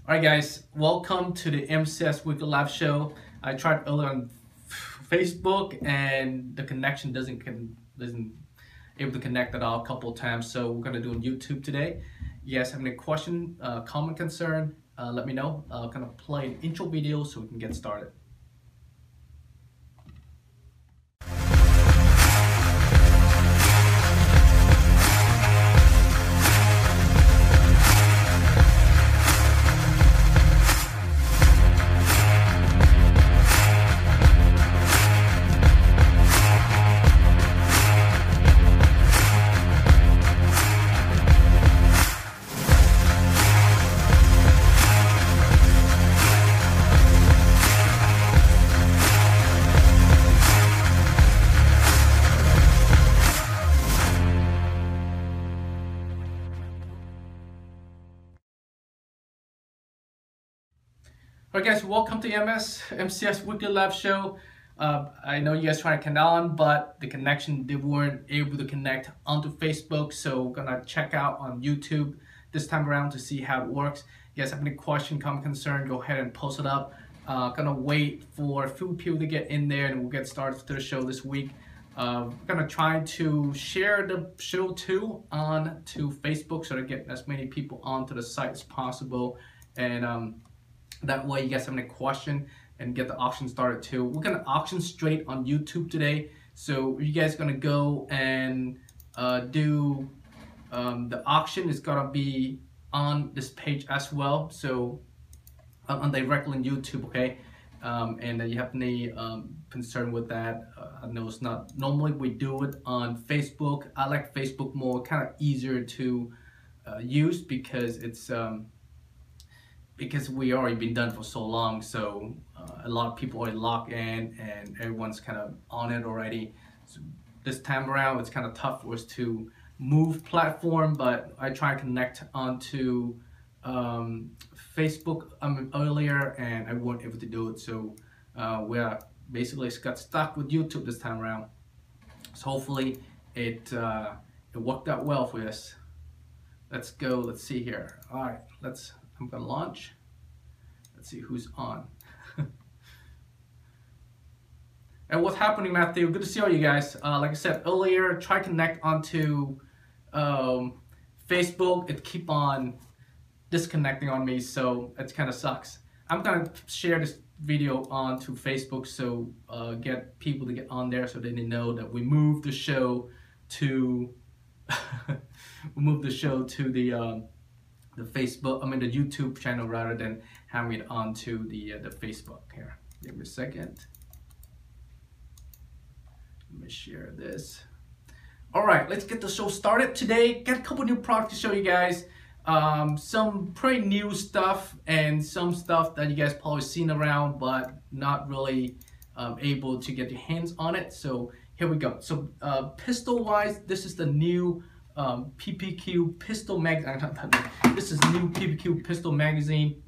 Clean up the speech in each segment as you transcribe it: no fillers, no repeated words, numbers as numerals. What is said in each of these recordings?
Alright guys, welcome to the MCS Weekly Live Show. I tried earlier on Facebook and the connection doesn't able to connect at all a couple of times, so we're gonna do on YouTube today. You guys have any question, comment, concern, let me know. I'll kind of play an intro video so we can get started. Alright guys, welcome to MCS Weekly Live Show. I know you guys trying to connect on, but the connection, they weren't able to connect onto Facebook, so we're gonna check out on YouTube this time around to see how it works. You guys have any question, comment, concern, go ahead and post it up. Gonna wait for a few people to get in there and we'll get started to the show this week. We're gonna try to share the show too onto Facebook so to get as many people onto the site as possible, and that way you guys have any question and get the auction started too. We're gonna auction straight on YouTube today, so you guys gonna go and do the auction is gonna be on this page as well, so on directly on YouTube, okay? And you have any concern with that? I know it's not normally we do it on Facebook. I like Facebook more, kind of easier to use because it's because we already been done for so long, so a lot of people already logged in and everyone's kind of on it already. So this time around it's kind of tough for us to move platform, but I try to connect onto Facebook earlier and I weren't able to do it, so we basically got stuck with YouTube this time around. So hopefully it worked out well for us. Let's go, let's see here. All right, I'm gonna launch. Let's see who's on. And what's happening, Matthew? Good to see all you guys. Like I said earlier, try connect onto Facebook. It keep on disconnecting on me, so it kind of sucks. I'm gonna share this video onto Facebook so get people to get on there so they know that we moved the show to the Facebook, the YouTube channel rather than having it onto the Facebook here. Give me a second. Let me share this. All right, let's get the show started today. Got a couple new products to show you guys. Some pretty new stuff and some stuff that you guys probably seen around but not really able to get your hands on it. So here we go. So pistol wise, this is the new PPQ pistol magazine. This is new PPQ pistol magazine.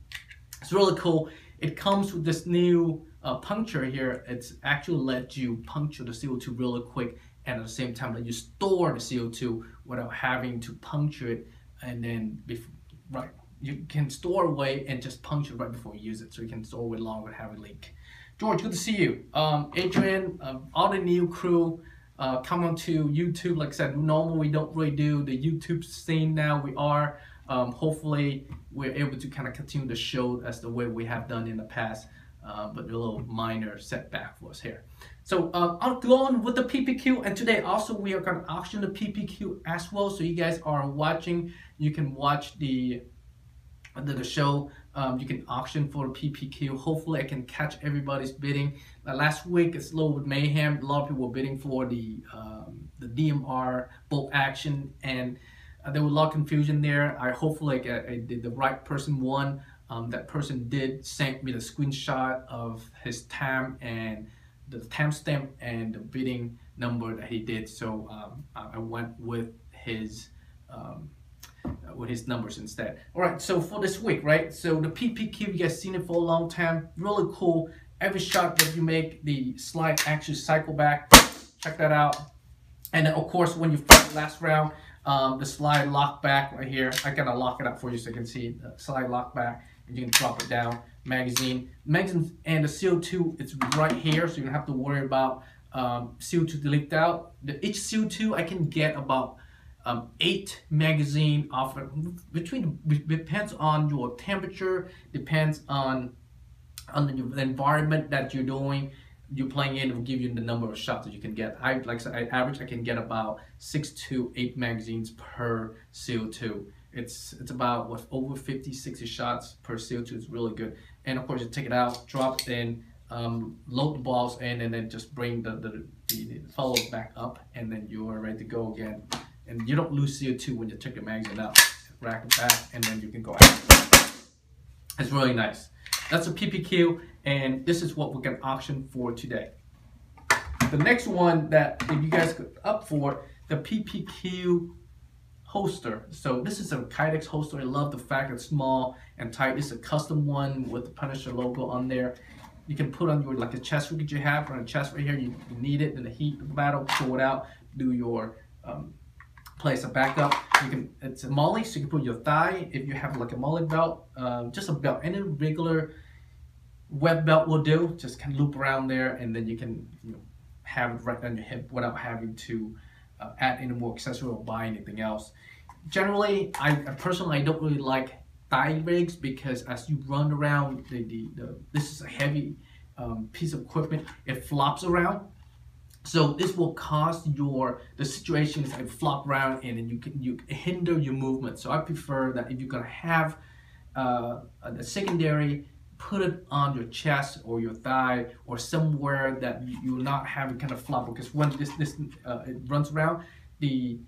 It's really cool. It comes with this new puncture here. It's actually let you puncture the CO2 really quick, and at the same time let you store the CO2 without having to puncture it, and then you can store away and just puncture right before you use it, so you can store it long without having a leak. George, good to see you. Adrian, all the new crew. Come on to YouTube. Like I said, normally we don't really do the YouTube scene now. We are. Hopefully we're able to kind of continue the show as the way we have done in the past, but a little minor setback for us here. So I'll go on with the PPQ, and today also we are going to auction the PPQ as well. So you guys are watching, you can watch the show. You can auction for the PPQ. Hopefully I can catch everybody's bidding. Last week it's a little bit mayhem. A lot of people were bidding for the DMR bolt action, and there was a lot of confusion there. Hopefully I did the right person won. That person did send me the screenshot of his TAM and the timestamp and the bidding number that he did. So I went with his numbers instead. All right, so for this week, right? So the PPQ, you guys seen it for a long time. Really cool. Every shot that you make, the slide actually cycle back. Check that out. And then of course, when you fight the last round, The slide lock back right here. I gotta lock it up for you so you can see the slide lock back, and you can drop it down. Magazine and the CO2, it's right here, so you don't have to worry about CO2 leaked out. Each CO2 I can get about 8 magazine off it. Depends on your temperature, depends on the environment that you're doing. You're playing in, it will give you the number of shots that you can get. Like I said, I can get about 6 to 8 magazines per CO2. It's about what, over 50, 60 shots per CO2. It's really good. And of course, you take it out, drop it in, load the balls in, and then just bring the follow back up, and then you are ready to go again. And you don't lose CO2 when you take the magazine out. Rack it back, and then you can go out. It's really nice. That's a PPQ, and this is what we're gonna auction for today. The next one that if you guys could up for, the PPQ holster. So this is a Kydex holster. I love the fact it's small and tight. It's a custom one with the Punisher logo on there. You can put on your, like a chest rig that you have on a chest right here. You need it in the heat of the battle, pull it out, do your place a backup. It's a molly, so you can put your thigh. If you have like a molly belt, just a belt, any regular web belt will do. Just kind of loop around there, and then you can have it right on your hip without having to add any more accessory or buy anything else. Generally, I personally don't really like thigh rigs because as you run around, this is a heavy piece of equipment. It flops around. So this will cause the situations that flop around, and then you hinder your movement. So I prefer that if you're gonna have a secondary, put it on your chest or your thigh or somewhere that you're not having kind of flop, because when it runs around, the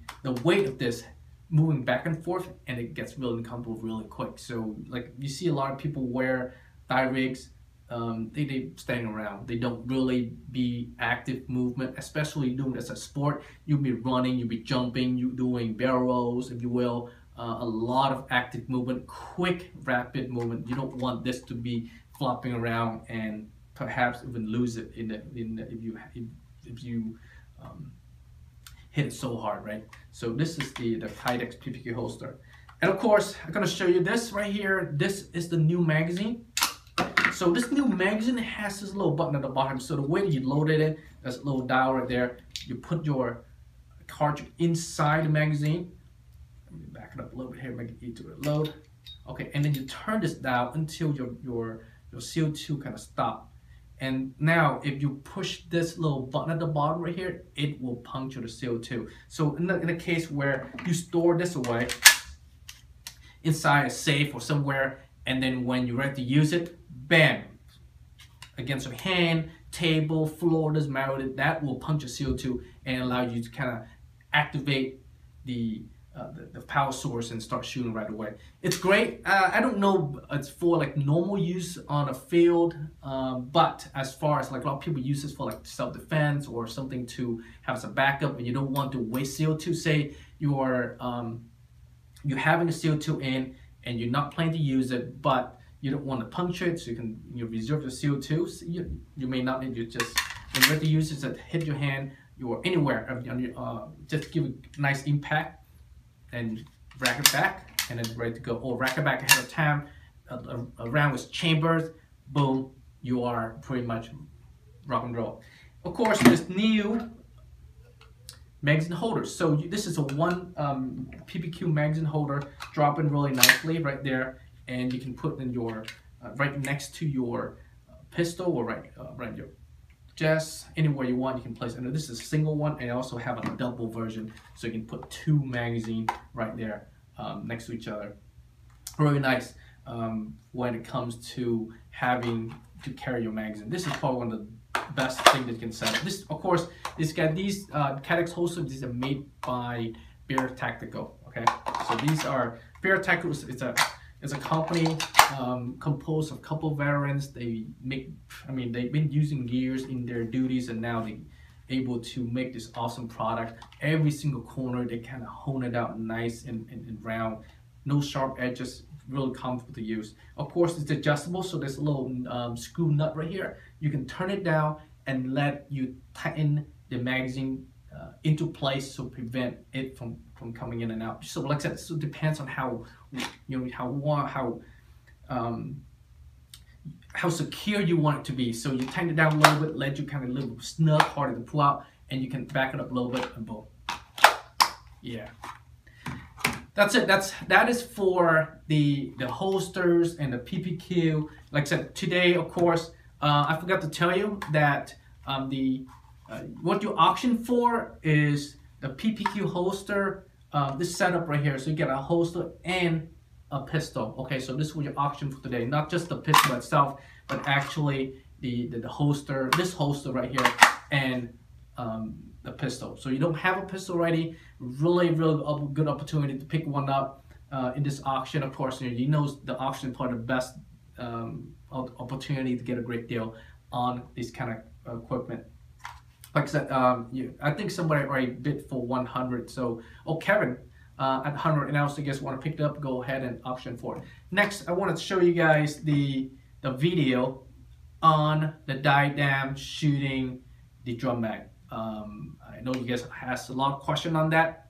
weight of this moving back and forth, and it gets really uncomfortable really quick. So like you see a lot of people wear thigh rigs. They staying around. They don't really be active movement, especially doing this as a sport. You'll be running, you'll be jumping, you doing barrel rolls, if you will. A lot of active movement, quick, rapid movement. You don't want this to be flopping around and perhaps even lose it if you hit it so hard, right? So this is the Kydex PPQ holster, and of course I'm gonna show you this right here. This is the new magazine. So this new magazine has this little button at the bottom. So the way that you load it in, there's a little dial right there. You put your cartridge inside the magazine. Let me back it up a little bit here, make it easy to load. Okay, and then you turn this dial until your CO2 kind of stop. And now if you push this little button at the bottom right here, it will puncture the CO2. So in the case where you store this away inside a safe or somewhere, and then when you're ready to use it, bam, against your hand, table, floor, doesn't matter, that will puncture CO2 and allow you to kind of activate the power source and start shooting right away. It's great. I don't know, it's for like normal use on a field, but as far as like a lot of people use this for like self-defense or something to have as a backup, and you don't want to waste CO2. Say you're having a CO2 in and you're not planning to use it, but you don't want to puncture it, so you can reserve your CO2. So you may not need, you just, when you're ready to use it, hit your hand, or anywhere, just give a nice impact and rack it back, and then ready to go. Or rack it back ahead of time, around with chambers, boom, you are pretty much rock and roll. Of course, this new magazine holders. So this is a one PPQ magazine holder, drop in really nicely right there, and you can put in your right next to your pistol, or right your chest, anywhere you want. You can place it. And this is a single one, and I also have a double version, so you can put 2 magazines right there next to each other. Really nice when it comes to having to carry your magazine. This is probably one of the best thing that you can set up. This, of course, these Kydex holsters. These are made by Bear Tactical. Okay, so these are Bear Tactical. It's a company composed of a couple of veterans. They've been using gears in their duties, and now they're able to make this awesome product. Every single corner, they kind of hone it out nice and round. No sharp edges, really comfortable to use. Of course, it's adjustable, so there's a little screw nut right here. You can turn it down and let you tighten the magazine into place to prevent it from coming in and out. So like I said, so it depends on how how secure you want it to be. So you tighten it down a little bit, let you kind of a little snug, harder to pull out, and you can back it up a little bit and boom. Yeah. That's it. That is for the holsters and the PPQ. Like I said, today, of course, I forgot to tell you that what you auction for is the PPQ holster. This setup right here. So you get a holster and a pistol. Okay, so this is what you auction for today. Not just the pistol itself, but actually the holster. This holster right here and the pistol. So you don't have a pistol ready, really good opportunity to pick one up in this auction. Of course, you know the auction part, the best opportunity to get a great deal on this kind of equipment. Like I said, I think somebody already bid for 100. So, Kevin at 100, and I also guess want to pick it up, go ahead and auction for it. Next, I wanted to show you guys the video on the diadem shooting the drum mag. I know you guys asked a lot of questions on that.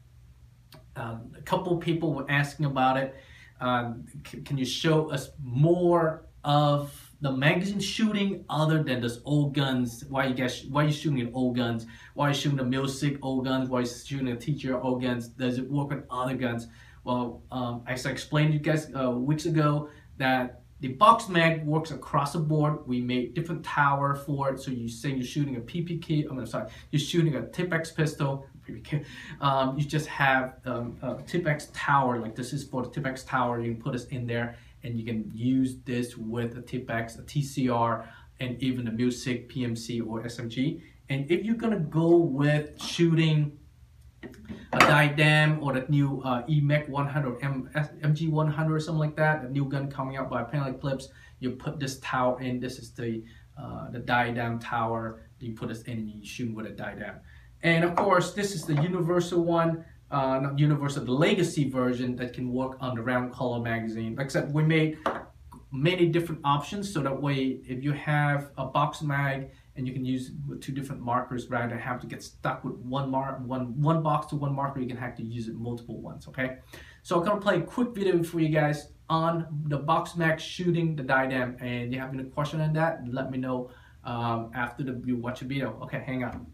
A couple people were asking about it. Can you show us more of the magazine shooting other than those old guns? Why are you shooting in old guns? Why are you shooting the Milsic old guns? Why are you shooting the TGR old guns? Does it work with other guns? Well, as I explained to you guys weeks ago, that the box mag works across the board. We made different tower for it. So you say you're shooting a PPK, you're shooting a Tip-X pistol, PPK. You just have a Tip-X tower, like this is for the Tip-X tower. You can put this in there and you can use this with a Tip-X, a TCR, and even the Milsic, PMC, or SMG. And if you're gonna go with shooting a diadem or the new EMEC 100 or MG 100 or something like that, a new gun coming out by Paintball Clips, you put this tower in. This is the diadem tower. You put this in and you shoot with a diadem. And of course, this is the universal one, not universal, the legacy version that can work on the round color magazine. Like I said, we made many different options so that way if you have a box mag and you can use with two different markers rather than have to get stuck with one box to one marker, you can actually use it multiple ones. Okay, so I'm gonna play a quick video for you guys on the box mag shooting the diadem, and you have any question on that, let me know after you watch the video. Okay, hang on.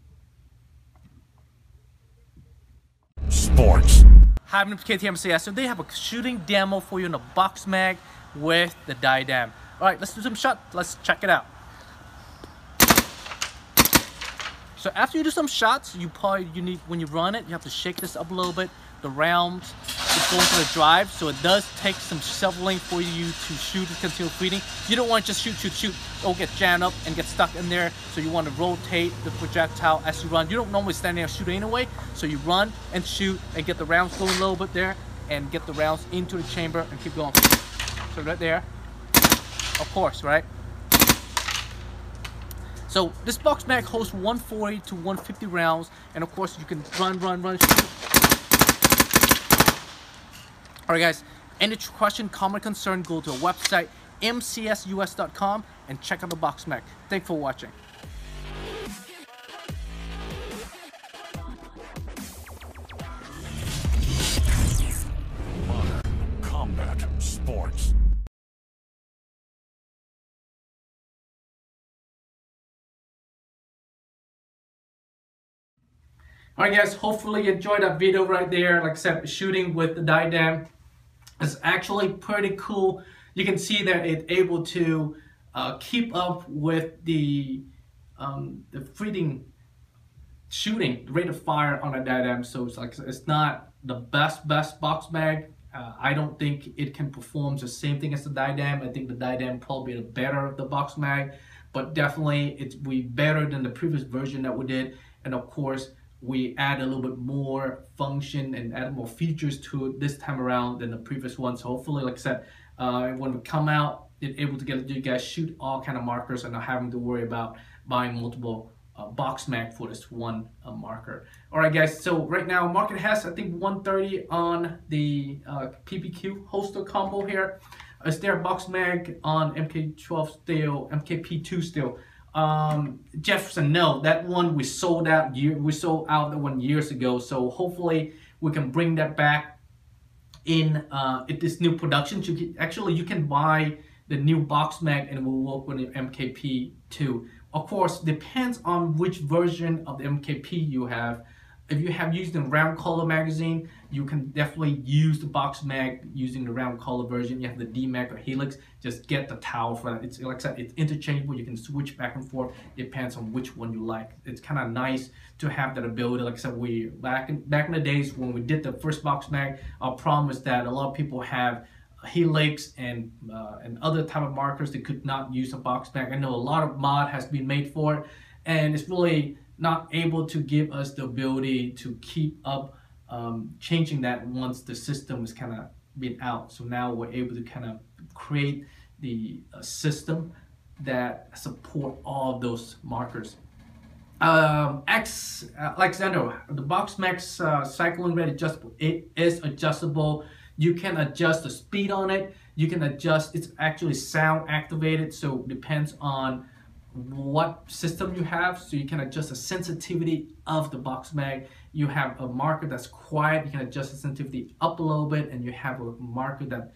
Sports. Hi, I'm KT MCS, and they have a shooting demo for you in a box mag with the diadem. All right, let's do some shots. Let's check it out. So after you do some shots, you need, when you run it, you have to shake this up a little bit. The round is going to the drive, so it does take some shoveling for you to shoot and continue feeding. You don't want to just shoot. It'll get jammed up and get stuck in there. So you want to rotate the projectile as you run. You don't normally stand there and shoot anyway. So you run and shoot and get the rounds going a little bit there and get the rounds into the chamber and keep going. So right there, of course, right? So this box mag holds 140 to 150 rounds, and of course you can run, shoot. All right, guys. Any question, comment, concern, go to our website mcsus.com and check out the box mag. Thanks for watching. Modern combat sports. Alright guys, hopefully you enjoyed that video right there. Like I said, shooting with the diadem is actually pretty cool. You can see that it's able to keep up with the freaking shooting, the rate of fire on a diadem. So it's like, it's not the best box mag. I don't think it can perform the same thing as the diadem. I think the diadem probably the better of the box mag, but definitely it's way better than the previous version that we did. And of course, we add a little bit more function and add more features to it this time around than the previous one. So hopefully, like I said, when we come out, it's able to get you guys shoot all kind of markers and not having to worry about buying multiple box mag for this one marker. All right, guys. So right now, market has I think 130 on the PPQ holster combo here. Is there a box mag on MK12 still, MKP2 still? Jefferson, no, that one we sold out. We sold out that one years ago. So hopefully we can bring that back in this new production. You can buy the new box mag and it will work with your MKP too. Of course, depends on which version of the MKP you have. If you have used the round color magazine, you can definitely use the box mag using the round color version. You have the D mag or Helix, just get the towel for that. It's like I said, it's interchangeable. You can switch back and forth. Depends on which one you like. It's kind of nice to have that ability. Like I said, we back in the days when we did the first box mag, our problem is that a lot of people have Helix and other type of markers that could not use a box mag. I know a lot of mod has been made for it, and it's really not able to give us the ability to keep up changing that once the system is kind of been out. So now we're able to kind of create the system that support all of those markers. Alexander, the box max cycling rate adjustable. It is adjustable. You can adjust the speed on it. You can adjust, it's actually sound activated, so it depends on what system you have. So you can adjust the sensitivity of the box mag. You have a marker that's quiet, you can adjust the sensitivity up a little bit, and you have a marker that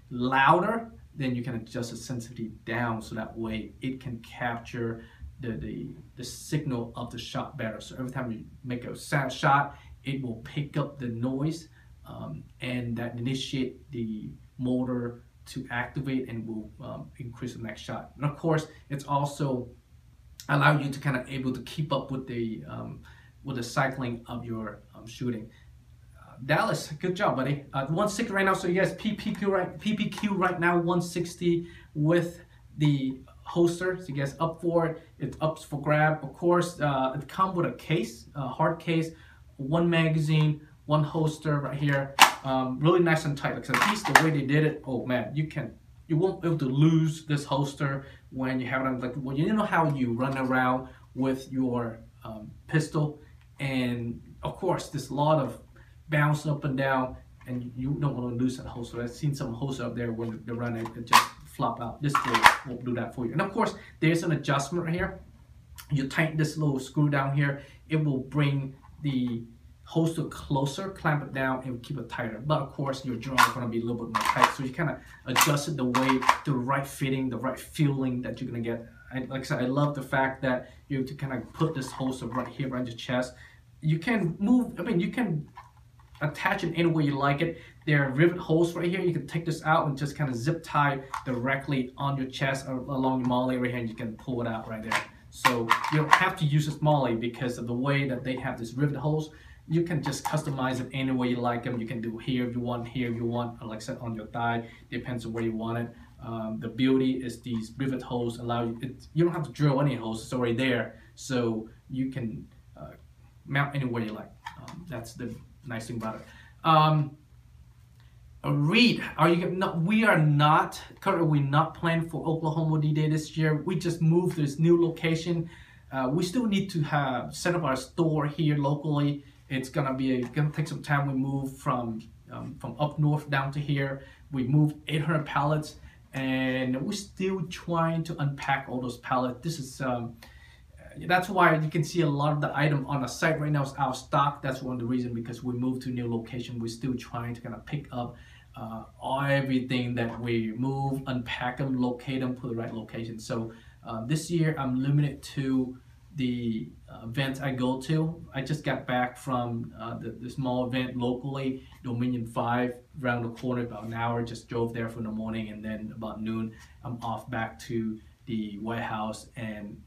louder, then you can adjust the sensitivity down, so that way it can capture the signal of the shot better. So every time you make a sound shot, it will pick up the noise and that initiate the motor to activate and will increase the next shot. And of course, it's also allow you to kind of able to keep up with the cycling of your shooting. Dallas, good job, buddy. 160 right now. So you guys, PPQ right now 160 with the holster. So you guys up for it. It's up for grab. Of course, it comes with a case, a hard case, one magazine, one holster right here. Really nice and tight. Like at least the way they did it, oh man, you won't be able to lose this holster when you have it on. Like, well, you know how you run around with your pistol, and of course there's a lot of bouncing up and down, and you don't want to lose that holster. I've seen some holster up there when they run it just flop out. This won't do that for you. And of course there's an adjustment right here. You tighten this little screw down here, it will bring the holster closer, clamp it down, and keep it tighter. But of course your draw is going to be a little bit more tight, so you kind of adjust it the way, the right fitting, the right feeling that you're going to get. Like I said, I love the fact that you have to kind of put this holster right here around your chest. You can move, I mean, you can attach it any way you like it. There are rivet holes right here. You can take this out and just kind of zip tie directly on your chest or along your molly right here, and you can pull it out right there. So you don't have to use this molly because of the way that they have these rivet holes. You can just customize it any way you like them. You can do here if you want, here if you want, like I said, on your thigh. Depends on where you want it. The beauty is these rivet holes allow you, you don't have to drill any holes, it's already there. So you can mount anywhere you like. That's the nice thing about it. Reed, we are not currently not planning for Oklahoma D-Day this year. We just moved to this new location. We still need to set up our store here locally. It's gonna take some time. We moved from up north down to here. We moved 800 pallets, and we're still trying to unpack all those pallets. This is that's why you can see a lot of the item on the site right now is out of stock. That's one of the reasons, because we moved to a new location. We're still trying to kind of pick up everything that we move, unpack them, locate them, put the right location. So this year I'm limited to the events I go to. I just got back from the small event locally, Dominion 5, around the corner, about an hour. Just drove there for the morning, and then about noon I'm off back to the warehouse and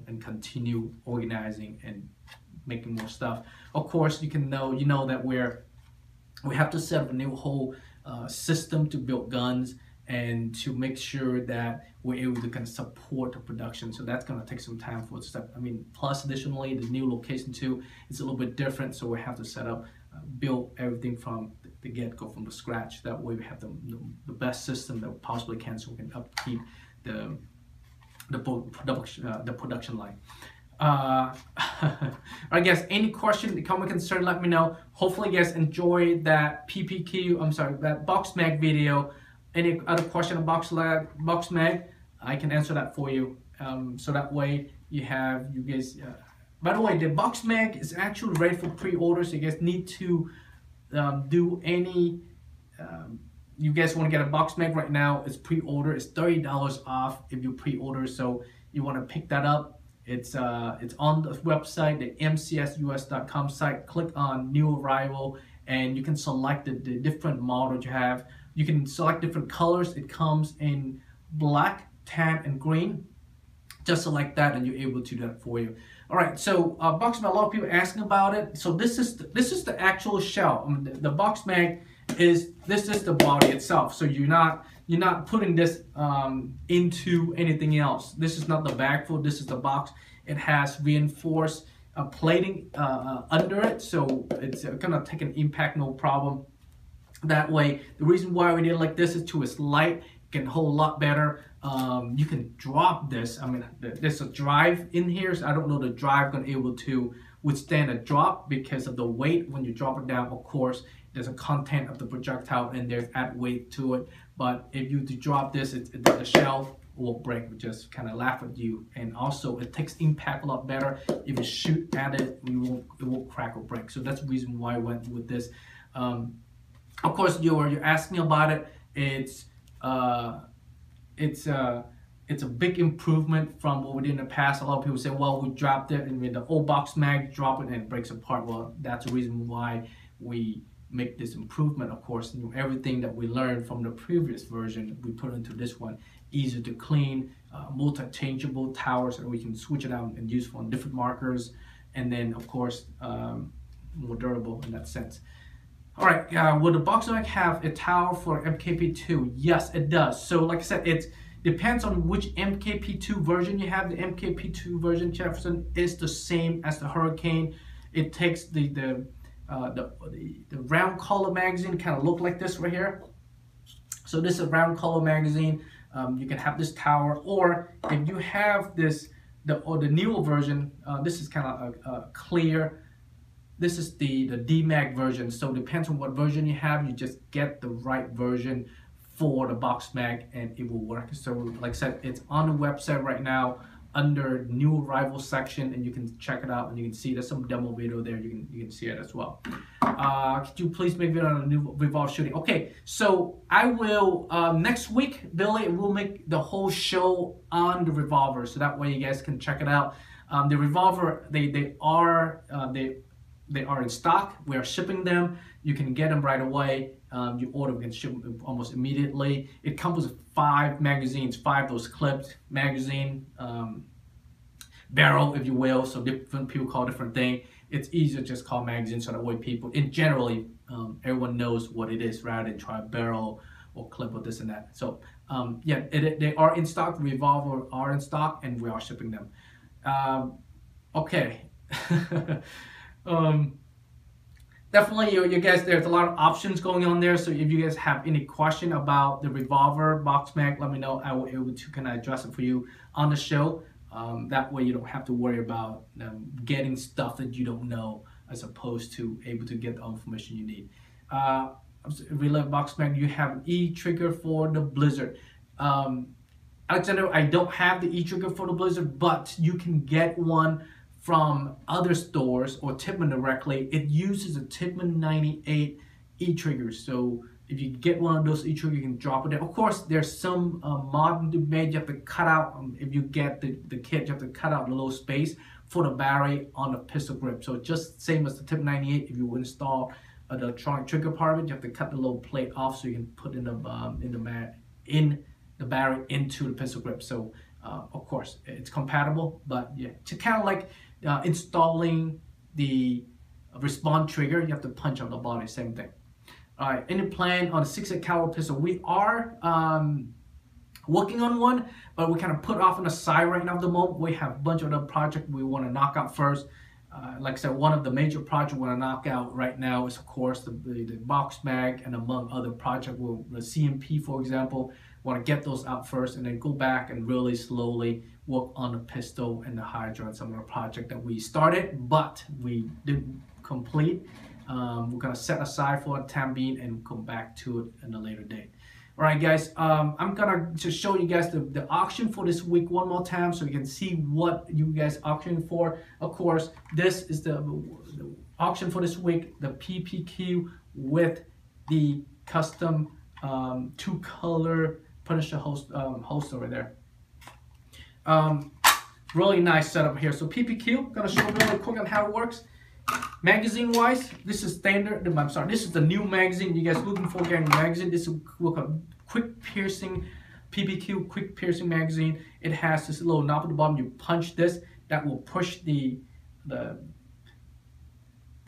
and continue organizing and making more stuff. Of course, you know that we have to set up a new whole system to build guns and to make sure that we're able to kind of support the production. So that's going to take some time for us to, plus additionally, the new location too is a little bit different. So we have to set up, build everything from the get-go, from the scratch. That way we have the best system that we possibly can, so we can upkeep the production line. I guess any question, comment, concern, let me know. Hopefully you guys enjoyed that that box mag video. Any other question on box mag, I can answer that for you. So that way you guys. By the way, the box mag is actually ready for pre-order, so you guys need to do any. You guys want to get a box mag right now? It's pre-order. It's $30 off if you pre-order. So you want to pick that up. It's on the website, the MCSUS.com site. Click on New Arrival, and you can select the different models you have. You can select different colors. It comes in black, tan, and green. Just select that, and you're able to do that for you. All right, so box mag. A lot of people asking about it. So this is the actual shell. I mean, the box mag is the body itself. So you're not putting this into anything else. This is not the bag full. This is the box. It has reinforced plating under it, so it's gonna take an impact, no problem. That way, the reason why we did it like this is it's light, can hold a lot better. You can drop this. I mean, there's a drive in here, so I don't know the drive gonna be able to withstand a drop because of the weight. When you drop it down, of course, there's a content of the projectile and there's add weight to it. But if you drop this, the shell will break. It will just kind of laugh at you. And also, it takes impact a lot better. If you shoot at it, it won't crack or break. So that's the reason why I went with this. Of course, you're asking about it. It's a big improvement from what we did in the past. A lot of people say, well, we dropped it, and with the old box mag, drop it and it breaks apart. Well, that's the reason why we make this improvement. Of course, everything that we learned from the previous version, we put into this one. Easier to clean, multi-changeable towers, and we can switch it out and use on different markers. And then, of course, more durable in that sense. All right, will the box mag have a tower for MKP2? Yes, it does. So like I said, it depends on which MKP2 version you have. The MKP2 version, Jefferson, is the same as the Hurricane. It takes the round collar magazine, kind of look like this right here. So this is a round collar magazine. You can have this tower, or if you have the newer version, this is kind of clear. This is the DMAG version, so depends on what version you have. You just get the right version for the box mag, and it will work. So like I said, it's on the website right now under New Arrival section, and you can check it out, and you can see there's some demo video there. You can see it as well. Could you please make video on a new Revolver shooting? Okay, so I will next week, Billy will make the whole show on the Revolver, so that way you guys can check it out. The Revolver, they are in stock. We are shipping them. You can get them right away. You order, we can ship them almost immediately. It comes with 5 magazines, 5 those clips, magazine, barrel, if you will. So different people call different thing. It's easier to just call magazine, so that way people, in generally, everyone knows what it is rather than try barrel or clip or this and that. So yeah, they are in stock. Revolver are in stock, and we are shipping them. Okay. Definitely, you guys, there's a lot of options going on there. So if you guys have any question about the Revolver box mag, let me know. I will be able to kind of address it for you on the show. That way you don't have to worry about getting stuff that you don't know, as opposed to able to get the information you need. Reload box mag, you have an E-trigger for the Blizzard. Alexander, I don't have the E-trigger for the Blizzard, but you can get one from other stores or Tippmann directly. It uses a Tippmann 98 E-trigger. So if you get one of those E-triggers, you can drop it there. Of course, there's some mod to be made. You have to cut out, if you get the kit, you have to cut out a little space for the battery on the pistol grip. So just same as the Tippmann 98, if you install the electronic trigger part of it, you have to cut the little plate off so you can put in the battery into the pistol grip. So of course, it's compatible, but yeah, to kind of like installing the respawn trigger, you have to punch on the body, same thing. All right, any plan on a 6.8 caliber pistol? We are working on one, but we kind of put off on the side right now at the moment. We have a bunch of other projects we want to knock out first. Like I said, one of the major projects we want to knock out right now is, of course, the box mag, and among other projects, the CMP, for example. Want to get those out first, and then go back and really slowly work on the pistol and the Hydra and some of the project that we started, but we didn't complete. We're going to set aside for the time being and come back to it in a later date. All right, guys, I'm gonna just show you guys the auction for this week one more time so you can see what you guys auctioning for. Of course, this is the auction for this week, the PPQ with the custom 2-color Punisher host over there. Really nice setup here. So PPQ, gonna show you really quick on how it works. Magazine wise, this is standard. I'm sorry, this is the new magazine. You guys looking for getting a magazine? This is a quick piercing PPQ quick piercing magazine. It has this little knob at the bottom. You punch this, that will push the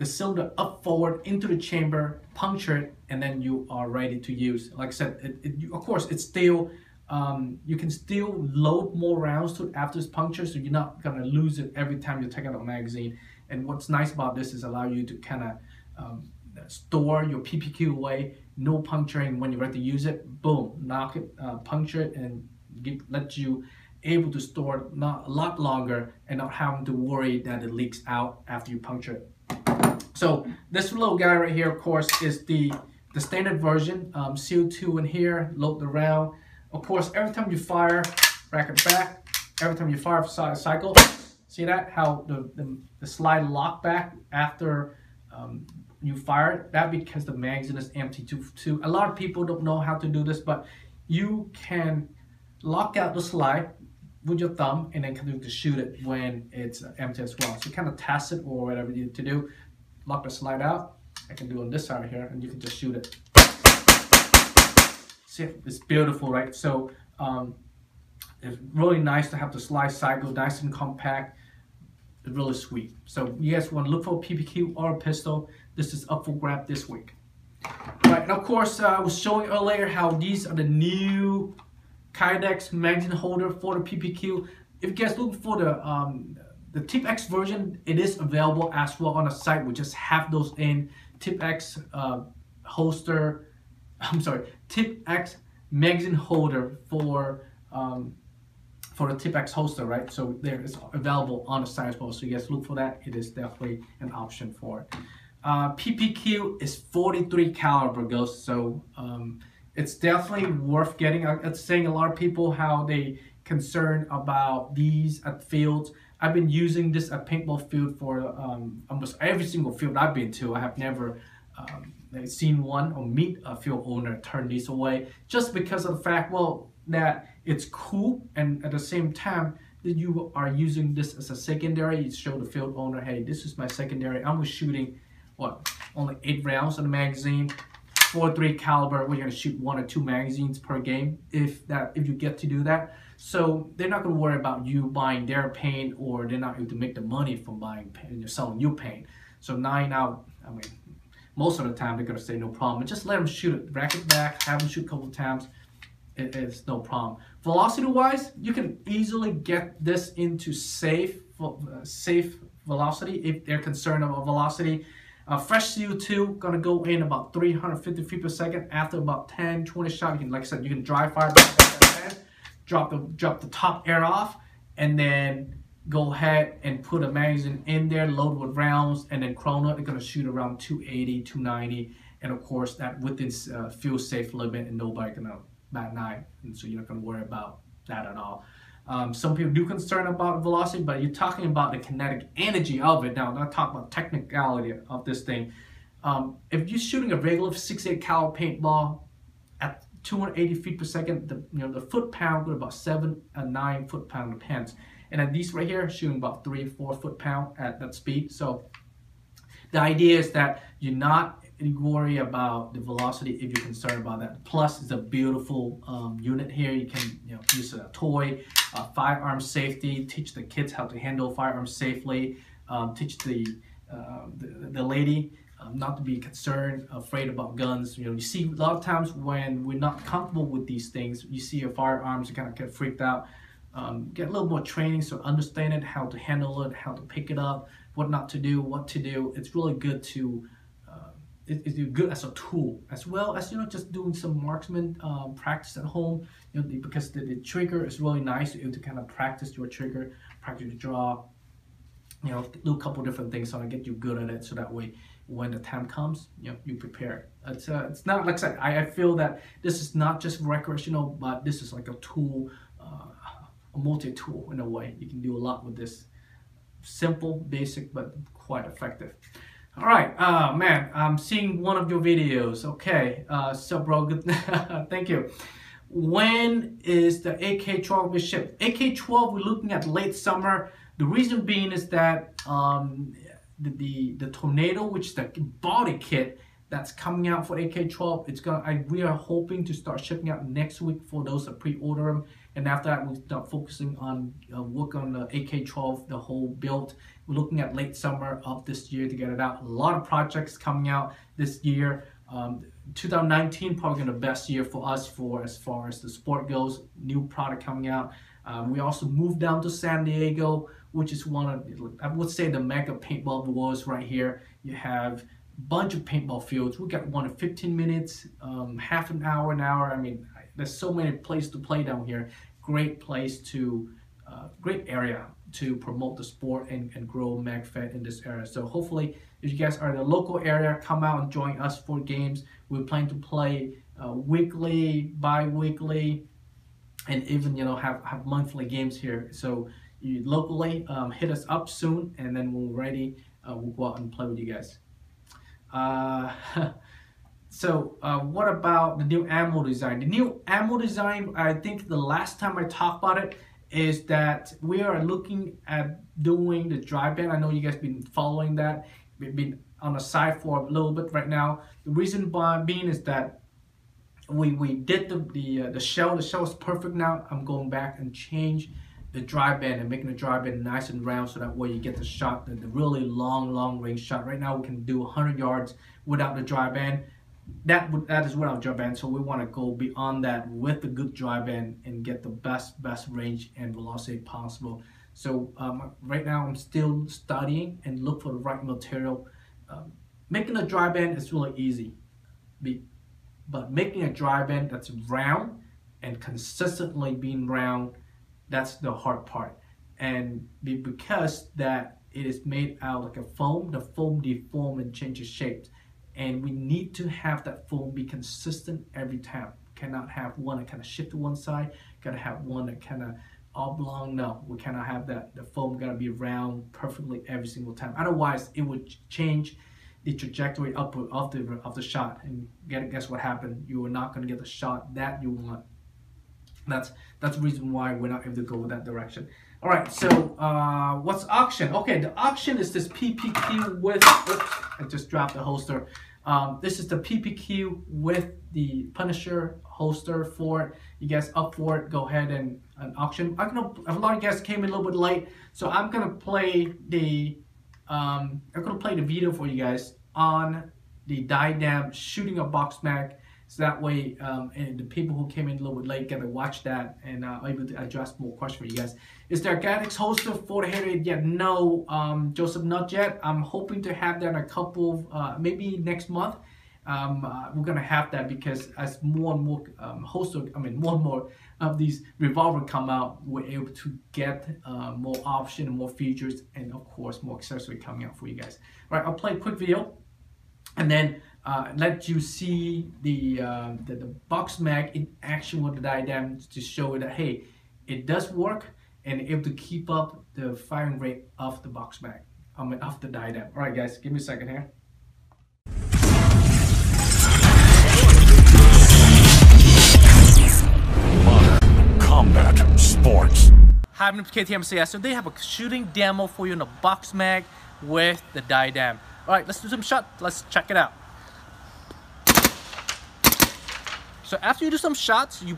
cylinder up forward into the chamber, puncture it, and then you are ready to use. Like I said, of course, it's still you can still load more rounds to it after it's punctured, so you're not gonna lose it every time you take out a magazine. And what's nice about this is allow you to kind of store your PPQ away, no puncturing. When you're ready to use it, boom, knock it, puncture it, and let you able to store it not a lot longer and not having to worry that it leaks out after you puncture it. So this little guy right here, of course, is the standard version. CO2 in here, load the round. Of course, every time you fire, rack it back. Every time you fire cycle, see that? How the slide lock back after you fire it? That because the magazine is empty too. A lot of people don't know how to do this, but you can lock out the slide with your thumb and then continue to shoot it when it's empty as well. So kind of test it or whatever you need to do. Lock the slide out. I can do on this side here, and you can just shoot it. See, it's beautiful, right? So it's really nice to have the slide cycle, nice and compact. It's really sweet. So you guys want to look for a PPQ or a pistol, this is up for grab this week. Right, and of course, I was showing earlier how these are the new Kydex magazine holder for the PPQ. If you guys look for the Tip X version, it is available as well on the site. We just have those in Tip X holster. I'm sorry, Tip X magazine holder for the Tip X holster, right? So there is available on the site as well. So you guys look for that. It is definitely an option for it. PPQ is 43 caliber, goes. So it's definitely worth getting. I'm saying a lot of people how they concerned about these at fields. I've been using this at paintball field for almost every single field I've been to. I have never seen one or meet a field owner turn these away just because of the fact, well, that it's cool, and at the same time that you are using this as a secondary. You show the field owner, hey, this is my secondary. I'm shooting what, only 8 rounds in the magazine, 43 caliber. We're gonna shoot 1 or 2 magazines per game if you get to do that. So they're not gonna worry about you buying their paint, or they're not able to make the money from buying paint and selling you paint. So 9 out, I mean, most of the time they're gonna say no problem. Just let them shoot it, rack it back, have them shoot a couple of times. It's no problem. Velocity wise, you can easily get this into safe velocity if they're concerned about velocity. Fresh CO2 gonna go in about 350 feet per second. After about 10-20 shots, you can, like I said, you can dry fire back, drop the top air off, and then go ahead and put a magazine in there, load with rounds, and then chrono. It's gonna shoot around 280, 290, and of course that within fuel safe limit, and nobody gonna bat an eye, and so you're not going to worry about that at all. Some people do concern about velocity, but you're talking about the kinetic energy of it. Now, I'm not talking about technicality of this thing. If you're shooting a regular 6.8 caliber paintball at 280 feet per second, the foot-pound with about 7 and 9 foot-pound depends. And at these right here, shooting about 3 or 4 foot-pound at that speed. So the idea is that you're not worry about the velocity if you're concerned about that. Plus, it's a beautiful unit here. You can use a toy, firearm safety, teach the kids how to handle firearms safely, teach the lady not to be concerned, afraid about guns. You see a lot of times when we're not comfortable with these things, you see your firearms, you kind of get freaked out. Get a little more training, so understand it, how to handle it, how to pick it up, what not to do, what to do. It's really good to it's good as a tool, as well as just doing some marksman practice at home. Because the trigger is really nice to kind of practice your trigger, practice your draw. Do a couple different things so to get you good at it, so that way when the time comes, you prepare. It's not like I said. I feel that this is not just recreational, but this is like a tool, a multi-tool in a way. You can do a lot with this. Simple, basic, but quite effective. All right, man, I'm seeing one of your videos. Okay, so bro, good. Thank you. When is the AK-12 be shipped? AK-12 we're looking at late summer. The reason being is that the Tornado, which is the body kit that's coming out for AK-12, we are hoping to start shipping out next week for those that pre-order them, and after that we'll start focusing on work on the AK-12, the whole build. We're looking at late summer of this year to get it out. A lot of projects coming out this year. 2019 probably the best year for us as far as the sport goes. New product coming out. We also moved down to San Diego, which is one of, I would say, the mega paintball wars right here. You have a bunch of paintball fields. We got one in 15 minutes, half an hour, an hour. I mean, there's so many places to play down here. Great place to, great area to promote the sport and grow MagFed in this area. So hopefully, if you guys are in the local area, come out and join us for games. We're planning to play weekly, bi-weekly, and even have monthly games here. So you locally hit us up soon, and then when we're ready, we'll go out and play with you guys. So what about the new ammo design? The new ammo design, I think the last time I talked about it, is that we are looking at doing the dry band. I know you guys been following that. We've been on the side for a little bit right now. The reason being is that we did the shell. The shell is perfect now. I'm going back and change the dry band and making the dry band nice and round, so that way you get the shot, the really long range shot. Right now we can do 100 yards without the dry band. That is without dry band, so we want to go beyond that with the good dry band and get the best range and velocity possible. So right now I'm still studying and look for the right material. Making a dry band is really easy, but making a dry band that's round and consistently being round, that's the hard part. And because that it is made out like a foam, the foam deforms and changes shapes. And we need to have that foam be consistent every time. Cannot have one that kind of shift to one side. Gotta have one that kind of oblong. No, we cannot have that. The foam gotta be round perfectly every single time. Otherwise, it would change the trajectory upward of the shot. And guess what happened? You are not gonna get the shot that you want. That's the reason why we're not able to go that direction. All right, so what's auction? Okay, the auction is this PPQ with, oops, I just dropped the holster. This is the PPQ with the Punisher holster for it. You guys up for it, go ahead and auction. A lot of you guys came in a little bit late, so I'm gonna play the video for you guys on the Diadem shooting a box mag. So that way, and the people who came in a little bit late get to watch that and able to address more questions for you guys. Is there a Gadix holster for the Heavyweight yet? No, Joseph, not yet. I'm hoping to have that in a couple, maybe next month. We're gonna have that because as more and more more and more of these Revolver come out, we're able to get more options and more features, and of course more accessory coming out for you guys. All right, I'll play a quick video, and then let you see the box mag in action with the Diadem to show you that hey, it does work and able to keep up the firing rate of the box mag. Of the Diadem. All right, guys, give me a second here. Modern combat sports. Hi, my name is MCS. So they have a shooting demo for you in a box mag with the Diadem. All right, let's do some shots. Let's check it out. So after you do some shots, you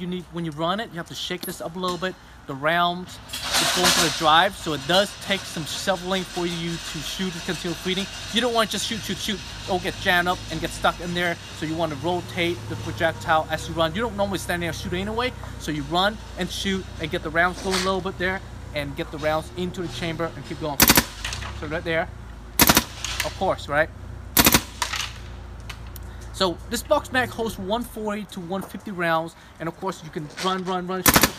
need, when you run it, you have to shake this up a little bit. The rounds is going to the drive, so it does take some shoveling for you to shoot and continue feeding. You don't want to just shoot. It'll get jammed up and get stuck in there. So you want to rotate the projectile as you run. You don't normally stand there and shoot anyway. So you run and shoot and get the rounds going a little bit there and get the rounds into the chamber and keep going. So right there, of course, right? So this box mag holds 140 to 150 rounds, and of course you can run, shoot.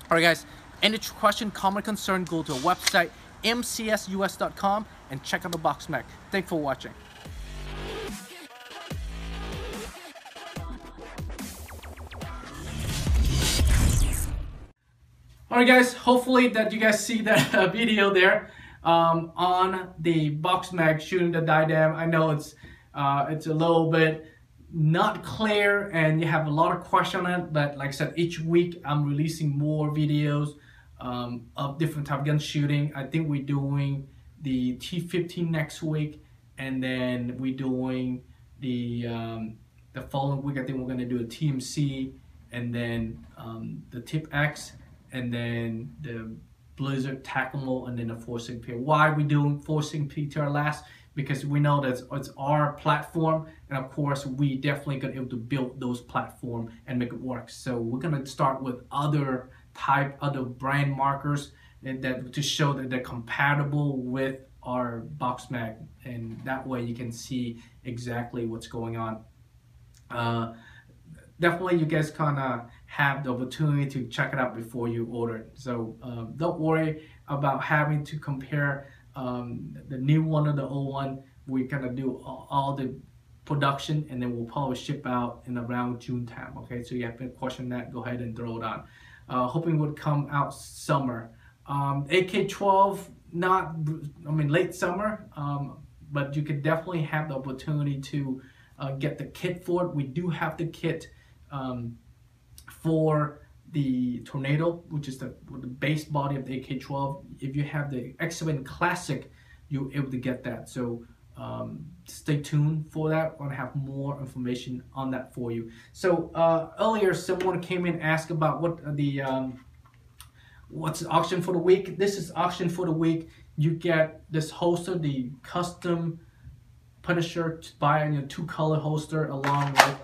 Alright guys, any question, comment, concern, go to our website, mcsus.com, and check out the box mag. Thanks for watching. Alright guys, hopefully that you guys see that video there on the box mag shooting the diadem. I know it's a little bit not clear and you have a lot of questions on it, but like I said, each week I'm releasing more videos of different type of gun shooting. I think we're doing the T15 next week, and then we're doing the following week. I think we're gonna do a TMC, and then the Tip X, and then the Blizzard Tactical, and then the 4-Sync. Why are we doing 4-Sync PTR last? Because we know that it's our platform, and of course we definitely gonna be able to build those platform and make it work. So we're gonna start with other brand markers, and that to show that they're compatible with our box mag, and that way you can see exactly what's going on. Definitely you guys kind of have the opportunity to check it out before you order it. So don't worry about having to compare the new one or the old one. We're gonna do all the production, and then we'll probably ship out in around June time. Okay, so you have a question that, go ahead and throw it on. Hoping would come out summer. AK-12, not, I mean, late summer, but you could definitely have the opportunity to get the kit for it. We do have the kit for the Tornado, which is the base body of the AK-12. If you have the X7 Classic, you're able to get that. So stay tuned for that. I'm gonna have more information on that for you. So earlier someone came in and asked about what the what's the auction for the week. This is auction for the week. You get this holster, the custom Punisher by your 2-color holster, along with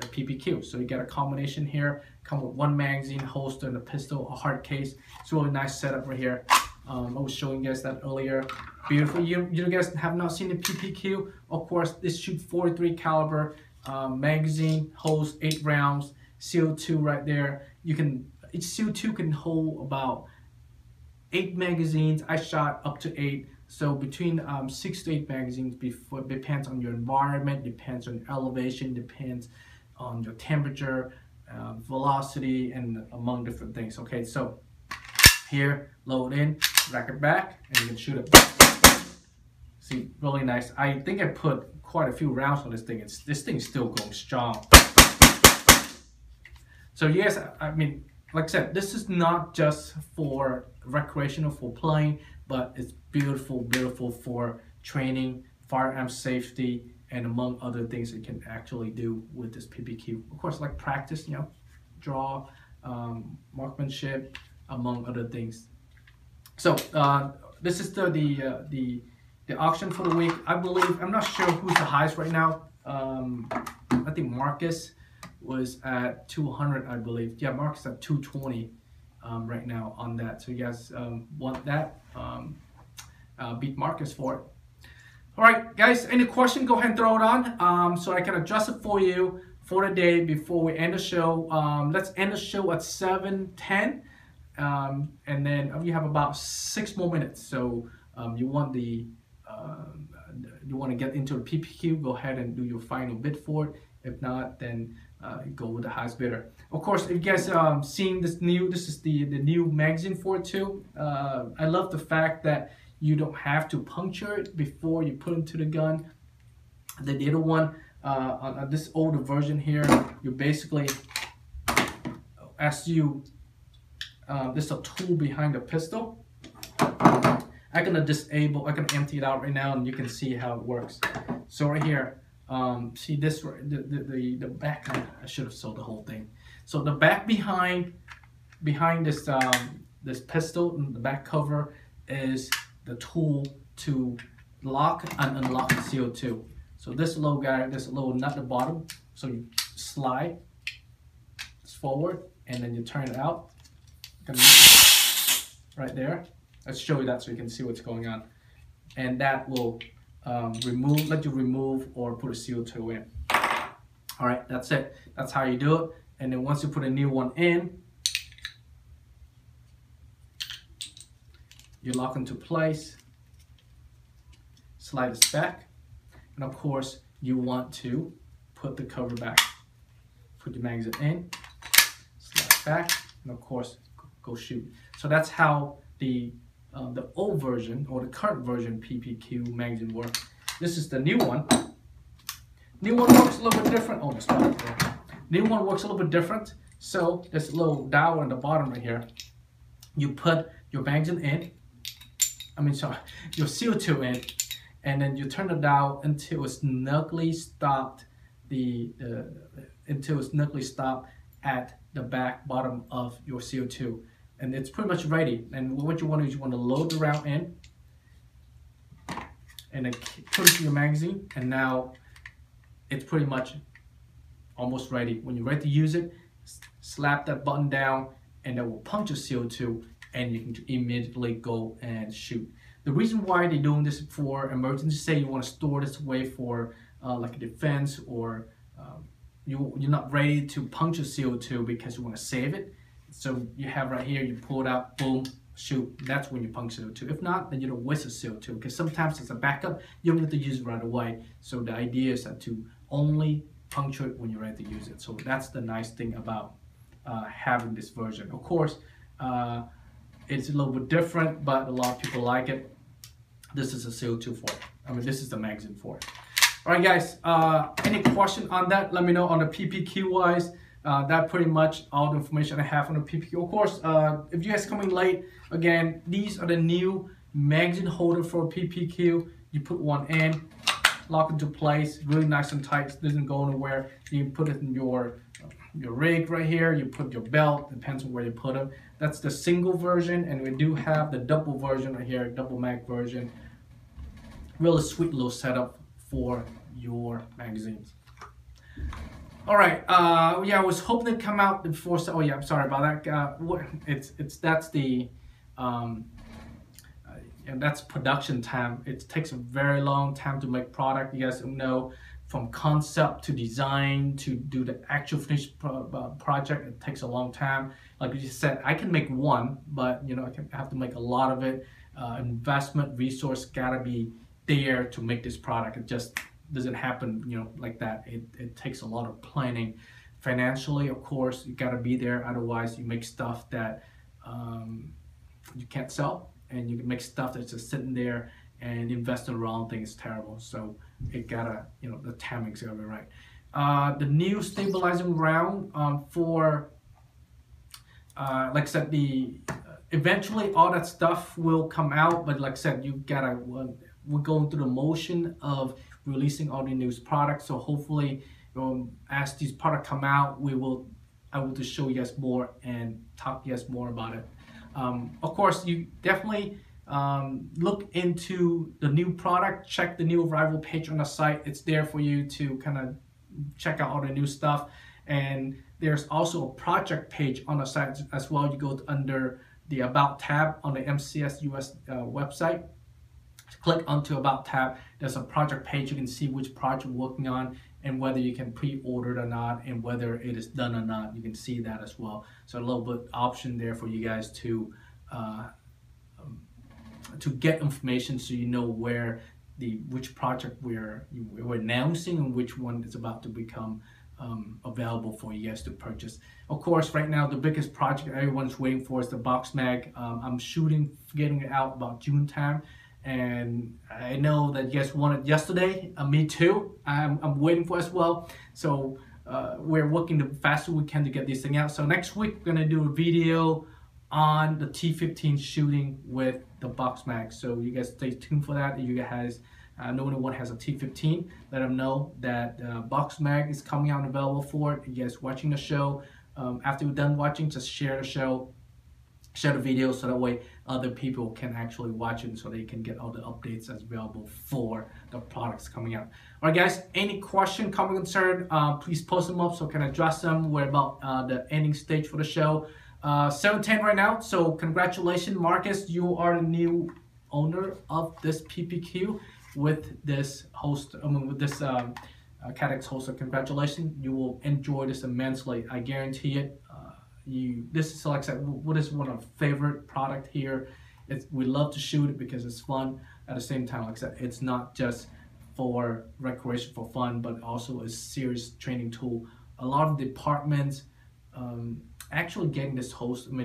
the PPQ. So you get a combination here, come with 1 magazine, holster, and a pistol, a hard case. It's a really nice setup right here. I was showing you guys that earlier. Beautiful. You guys have not seen the PPQ. Of course, this shoots 43 caliber magazine, holds 8 rounds, CO2 right there. You can, each CO2 can hold about 8 magazines. I shot up to 8. So between 6 to 8 magazines. Before, depends on your environment, depends on elevation, depends on your temperature, velocity, and among different things. Okay, so here, load in, rack it back, and you can shoot it. See, really nice. I think I put quite a few rounds on this thing. This thing is still going strong. So yes, I mean, like I said, this is not just for recreational, for playing, but it's beautiful, beautiful for training, firearm safety, and among other things you can actually do with this PPQ. Of course, like practice, you know, draw, marksmanship, among other things. So this is the auction for the week. I believe, I'm not sure who's the highest right now. I think Marcus was at 200, I believe. Yeah, Marcus at 220 right now on that. So you guys want that? Beat Marcus for it. All right, guys, any question, go ahead and throw it on so I can adjust it for you for the day before we end the show. Let's end the show at 7:10, and then you have about 6 more minutes. So you want to get into the PPQ, go ahead and do your final bid for it. If not, then go with the highest bidder. Of course, if you guys seen this is the new magazine for it too. I love the fact that you don't have to puncture it before you put it into the gun. The other one, on this older version here, you basically, as you, there's a tool behind the pistol. I can empty it out right now, and you can see how it works. So right here, see this, the back, I should have sold the whole thing. So the back behind this this pistol, and the back cover is the tool to lock and unlock the CO2. So this little guy, this little nut at the bottom, so you slide this forward, and then you turn it out. Right there. Let's show you that so you can see what's going on. And that will let you remove or put a CO2 in. All right, that's it. That's how you do it. And then once you put a new one in, you lock into place, slide this back, and of course you want to put the cover back. Put your magazine in, slide back, and of course go shoot. So that's how the old version or the current version PPQ magazine works. This is the new one. New one works a little bit different. Oh, the spot there. New one works a little bit different. So there's a little dial on the bottom right here. You put your magazine in. Your CO2 in, and then you turn the dial until it's snugly stopped. Until it's snugly stopped at the back bottom of your CO2, and it's pretty much ready. And what you want to do is you want to load the round in, and then put it in your magazine, and now it's pretty much almost ready. When you're ready to use it, slap that button down, and that will puncture CO2, and you can immediately go and shoot. The reason why they're doing this for emergency, say you want to store this away for like a defense, or you're not ready to puncture CO2 because you want to save it. So you have right here, you pull it out, boom, shoot. That's when you puncture CO2. If not, then you don't waste the CO2, because sometimes it's a backup. You don't have to use it right away. So the idea is that to only puncture it when you're ready to use it. So that's the nice thing about having this version. Of course, it's a little bit different, but a lot of people like it. This is a CO2 for it. This is the magazine for it. All right, guys, any question on that? Let me know on the PPQ wise. That pretty much all the information I have on the PPQ. Of course, if you guys coming late, again, these are the new magazine holder for PPQ. You put one in, lock into place, really nice and tight, doesn't go anywhere. You put it in your rig right here, you put your belt, depends on where you put it. That's the single version, and we do have the double version right here, double mag version. Really sweet little setup for your magazines. All right, yeah, I was hoping to come out before. Oh yeah, I'm sorry about that. That's the and that's production time. It takes a very long time to make product. You guys know, from concept to design to do the actual finished project, it takes a long time. Like you said, I can make one, but I have to make a lot of it. Investment, resource gotta be there to make this product. It just doesn't happen, like that. It takes a lot of planning. Financially, of course, you gotta be there. Otherwise, you make stuff that you can't sell, and you can make stuff that's just sitting there, and investing in the wrong thing is terrible. So it gotta, the timing's gotta be right. The new stabilizing round for, like I said, eventually all that stuff will come out, but like I said, you gotta, we're going through the motion of releasing all the new products. So hopefully, as these products come out, I will just show you guys more and talk to you guys more about it. Of course, you definitely look into the new product, check the new arrival page on the site. It's there for you to kind of check out all the new stuff. And there's also a project page on the site as well. You go under the About tab on the MCS US website. Click onto About tab. There's a project page. You can see which project you're working on and whether you can pre-order it or not, and whether it is done or not. You can see that as well. So a little bit option there for you guys to get information, so you know where which project we're announcing and which one is about to become available for you guys to purchase. Of course, right now the biggest project everyone's waiting for is the box mag. I'm getting it out about June time. And I know that you guys wanted yesterday. Me too. I'm waiting for as well. So we're working the faster we can to get this thing out. So next week we're gonna do a video on the T15 shooting with the box mag. So you guys stay tuned for that. If you guys know anyone has a T15, let them know that box mag is coming out and available for it. You guys watching the show, after you're done watching, just share the show. Share the video, so that way other people can actually watch it, so they can get all the updates that's available for the products coming out. All right, guys, any question, comment, concern, please post them up so I can address them. We're about the ending stage for the show. 7:10 right now, so congratulations, Marcus. You are the new owner of this PPQ with this host, with this CADX host. So congratulations. You will enjoy this immensely. I guarantee it. This is, like I said, what is one of our favorite product here. We love to shoot it because it's fun. At the same time, like I said, it's not just for recreation, for fun, but also a serious training tool. A lot of departments actually getting this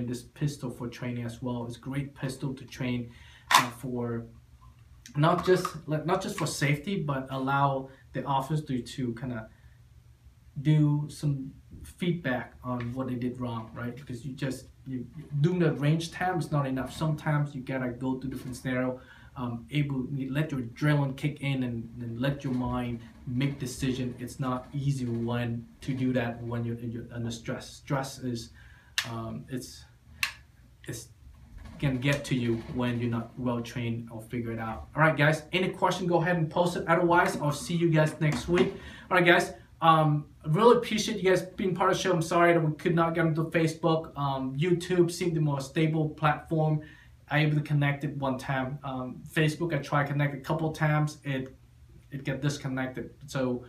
this pistol for training as well. It's a great pistol to train for not just for safety, but allow the officer to kind of do some feedback on what they did wrong, right? Because you doing the range time is not enough. Sometimes you gotta go to different scenario, let your adrenaline kick in and let your mind make decision. It's not easy to do that when you're under stress. Stress is it's can get to you when you're not well trained or figure it out. All right, guys. Any question? Go ahead and post it. Otherwise, I'll see you guys next week. All right, guys. Really appreciate you guys being part of the show. I'm sorry that we could not get into Facebook. YouTube seemed the more stable platform. I able to connect it one time. Facebook, I tried to connect a couple of times. It got disconnected. So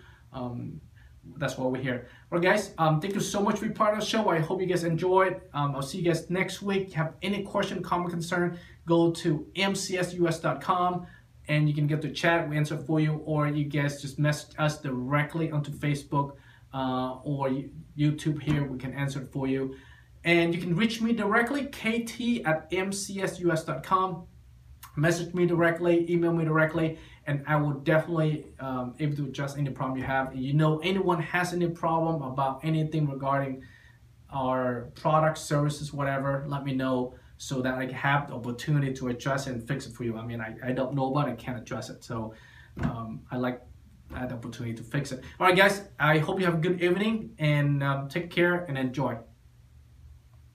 that's why we're here. All right, guys. Thank you so much for being part of the show. I hope you guys enjoyed. I'll see you guys next week. If you have any question, comment, concern, go to mcsus.com. and you can get to chat, we answer for you, or you guys just message us directly onto Facebook or YouTube here, we can answer it for you. And you can reach me directly, kt@mcsus.com. Message me directly, email me directly, and I will definitely able to address any problem you have. If you know anyone has any problem about anything regarding our products, services, whatever, let me know, so that I have the opportunity to address it and fix it for you. I mean, I don't know about it, I can't address it. So I like that opportunity to fix it. All right, guys, I hope you have a good evening, and take care and enjoy.